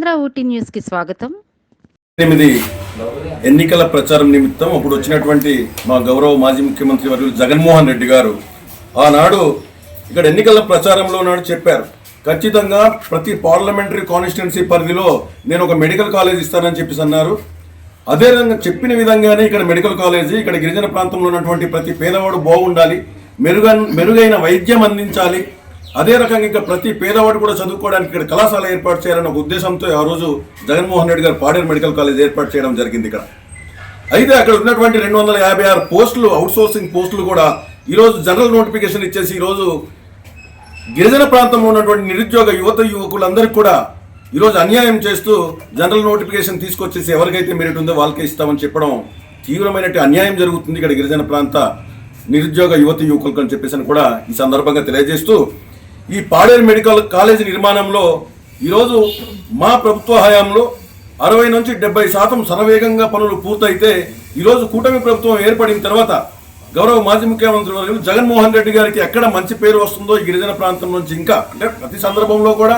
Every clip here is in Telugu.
మన ఊటీ న్యూస్ కి స్వాగతం. 8 ఎన్నికల ప్రచారం నిమిత్తం అప్పుడు వచ్చినటువంటి మా గౌరవ మాజీ ముఖ్యమంత్రి వర్యులు జగన్మోహన్ రెడ్డి గారు ఆనాడు ఇక్కడ ఎన్నికల ప్రచారంలో నాడు చెప్పారు, ఖచ్చితంగా ప్రతి పార్లమెంటరీ కాన్స్టిట్యున్సీ పరిధిలో నేను ఒక మెడికల్ కాలేజ్ ఇస్తానని చెప్పేసి అన్నారు. అదే విధంగా చెప్పిన విధంగానే ఇక్కడ మెడికల్ కాలేజీ, ఇక్కడ గిరిజన ప్రాంతంలో ఉన్నటువంటి ప్రతి పేదవాడు బాగుండాలి, మెరుగైన వైద్యం అందించాలి, అదే రకంగా ఇంకా ప్రతి పేదవాడు కూడా చదువుకోవడానికి ఇక్కడ కళాశాల ఏర్పాటు చేయాలన్న ఒక ఉద్దేశంతో ఆ రోజు జగన్మోహన్ రెడ్డి గారు పాడేరు మెడికల్ కాలేజ్ ఏర్పాటు చేయడం జరిగింది ఇక్కడ. అయితే అక్కడ ఉన్నటువంటి 256 పోస్టులు, అవుట్సోర్సింగ్ పోస్టులు కూడా ఈరోజు జనరల్ నోటిఫికేషన్ ఇచ్చేసి ఈరోజు గిరిజన ప్రాంతంలో ఉన్నటువంటి నిరుద్యోగ యువకులందరికీ కూడా ఈరోజు అన్యాయం చేస్తూ జనరల్ నోటిఫికేషన్ తీసుకొచ్చేసి ఎవరికైతే మెరిట్ ఉందో వాళ్ళకే ఇస్తామని చెప్పడం తీవ్రమైనటువంటి అన్యాయం జరుగుతుంది ఇక్కడ గిరిజన ప్రాంత నిరుద్యోగ యువకులకు అని చెప్పేసి కూడా ఈ సందర్భంగా తెలియజేస్తూ, ఈ పాడేరు మెడికల్ కాలేజీ నిర్మాణంలో ఈరోజు మా ప్రభుత్వ హయాంలో 60 నుంచి 70% శరవేగంగా పనులు పూర్తయితే ఈరోజు కూటమి ప్రభుత్వం ఏర్పడిన తర్వాత గౌరవ మాజీ ముఖ్యమంత్రి వర్యులు జగన్మోహన్ రెడ్డి గారికి ఎక్కడ మంచి పేరు వస్తుందో ఈ గిరిజన ప్రాంతం నుంచి ఇంకా అంటే ప్రతి సందర్భంలో కూడా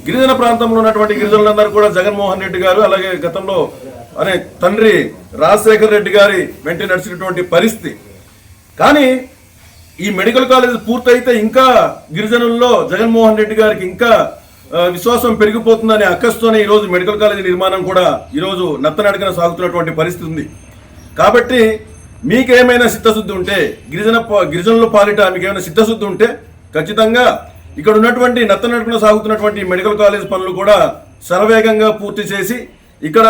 గిరిజన ప్రాంతంలో ఉన్నటువంటి గిరిజనులందరూ కూడా జగన్మోహన్ రెడ్డి గారు అలాగే గతంలో అనే తండ్రి రాజశేఖర్ రెడ్డి గారి వెంట నడిచినటువంటి పరిస్థితి. కానీ ఈ మెడికల్ కాలేజ్ పూర్తయితే ఇంకా గిరిజనుల్లో జగన్మోహన్ రెడ్డి గారికి ఇంకా విశ్వాసం పెరిగిపోతుందనే అక్కస్తోనే ఈరోజు మెడికల్ కాలేజీ నిర్మాణం కూడా ఈరోజు నత్తనడకన సాగుతున్నటువంటి పరిస్థితి ఉంది. కాబట్టి మీకేమైనా చిత్తశుద్ధి ఉంటే గిరిజనుల పాలిట మీకేమైనా చిత్తశుద్ధి ఉంటే ఖచ్చితంగా ఇక్కడ ఉన్నటువంటి నత్తనడకన సాగుతున్నటువంటి మెడికల్ కాలేజ్ పనులు కూడా శరవేగంగా పూర్తి చేసి ఇక్కడ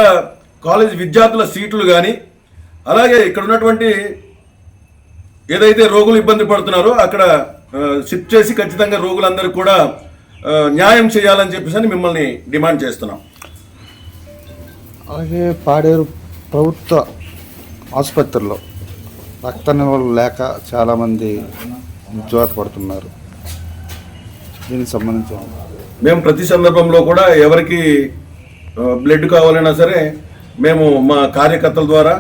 కాలేజ్ విద్యార్థుల సీట్లు కానీ అలాగే ఇక్కడ ఉన్నటువంటి ఏదైతే రోగులు ఇబ్బంది పడుతున్నారో అక్కడ షిఫ్ట్ చేసి ఖచ్చితంగా రోగులందరూ కూడా న్యాయం చేయాలని చెప్పేసి మిమ్మల్ని డిమాండ్ చేస్తున్నాం. అలాగే పాడేరు ప్రభుత్వ ఆసుపత్రిలో రక్త నిల్వలు లేక చాలామంది జ్యోత పడుతున్నారు. దీనికి సంబంధించి మేము ప్రతి సందర్భంలో కూడా ఎవరికి బ్లడ్ కావాలన్నా సరే మేము మా కార్యకర్తల ద్వారా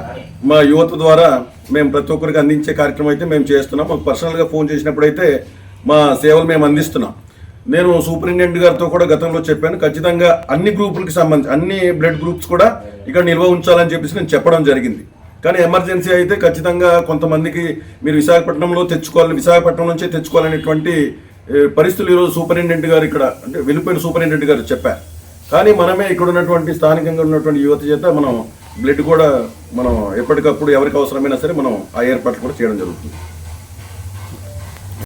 మా యువత ద్వారా మేము ప్రతి ఒక్కరికి అందించే కార్యక్రమం అయితే మేము చేస్తున్నాం. మాకు పర్సనల్గా ఫోన్ చేసినప్పుడైతే మా సేవలు మేము అందిస్తున్నాం. నేను సూపరింటెండెంట్ గారితో కూడా గతంలో చెప్పాను, ఖచ్చితంగా అన్ని గ్రూపులకి సంబంధించి అన్ని బ్లడ్ గ్రూప్స్ కూడా ఇక్కడ నిల్వ ఉంచాలని చెప్పేసి నేను చెప్పడం జరిగింది. కానీ ఎమర్జెన్సీ అయితే ఖచ్చితంగా కొంతమందికి మీరు విశాఖపట్నం నుంచే తెచ్చుకోవాలనేటువంటి పరిస్థితులు ఈరోజు సూపరింటెండెంట్ గారు ఇక్కడ అంటే వెళ్ళిపోయిన సూపరింటెండెంట్ గారు చెప్పారు. కానీ మనమే ఇక్కడ ఉన్నటువంటి స్థానికంగా ఉన్నటువంటి యువత చేత మనం బ్లడ్ కూడా మనం ఎప్పటికప్పుడు ఎవరికి అవసరమైనా సరే మనం ఆ ఏర్పాట్లు కూడా చేయడం జరుగుతుంది.